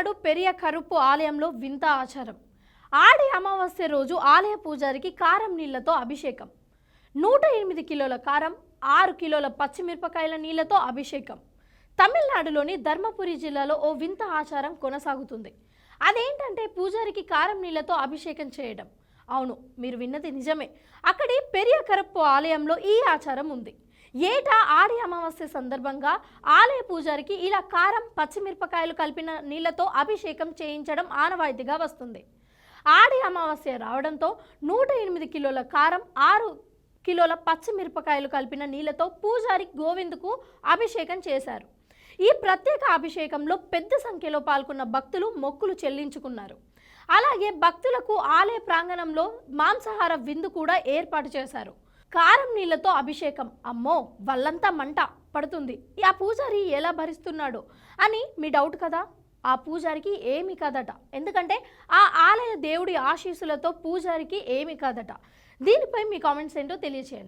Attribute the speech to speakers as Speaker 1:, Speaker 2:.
Speaker 1: తమిళనాడు పెరియ కరుప్పు ఆలయంలో వింత ఆచారం. ఆడి అమావాస్య రోజు ఆలయ పూజారికి కారం నీళ్లతో అభిషేకం. 108 కిలోల కారం, 6 కిలోల పచ్చిమిరపకాయల నీళ్లతో అభిషేకం. తమిళనాడులోని ధర్మపురి జిల్లాలో ఓ వింత ఆచారం కొనసాగుతుంది. అదేంటంటే పూజారికి కారం నీళ్లతో అభిషేకం చేయడం. అవును, మీరు విన్నది నిజమే. అక్కడి పెరియ కరప్పు ఆలయంలో ఈ ఆచారం ఉంది. ఏటా ఆడి అమావాస్య సందర్భంగా ఆలయ పూజారికి ఇలా కారం, పచ్చిమిరపకాయలు కలిపిన నీళ్లతో అభిషేకం చేయించడం ఆనవాయితీగా వస్తుంది. ఆడి అమావాస్య రావడంతో 108 కిలోల కారం, 6 కిలోల పచ్చిమిరపకాయలు కలిపిన నీళ్లతో పూజారి గోవిందుకు అభిషేకం చేశారు. ఈ ప్రత్యేక అభిషేకంలో పెద్ద సంఖ్యలో పాల్గొన్న భక్తులు మొక్కులు చెల్లించుకున్నారు. అలాగే భక్తులకు ఆలయ ప్రాంగణంలో మాంసాహార విందు కూడా ఏర్పాటు చేశారు. కారం నీళ్లతో అభిషేకం, అమ్మో వల్లంతా మంట పడుతుంది, ఆ పూజారి ఎలా భరిస్తున్నాడు అని మీ డౌట్ కదా. ఆ పూజారికి ఏమీ కాదట. ఎందుకంటే ఆ ఆలయ దేవుడి ఆశీస్సులతో పూజారికి ఏమీ కాదట. దీనిపై మీ కామెంట్స్ ఏంటో తెలియచేయండి.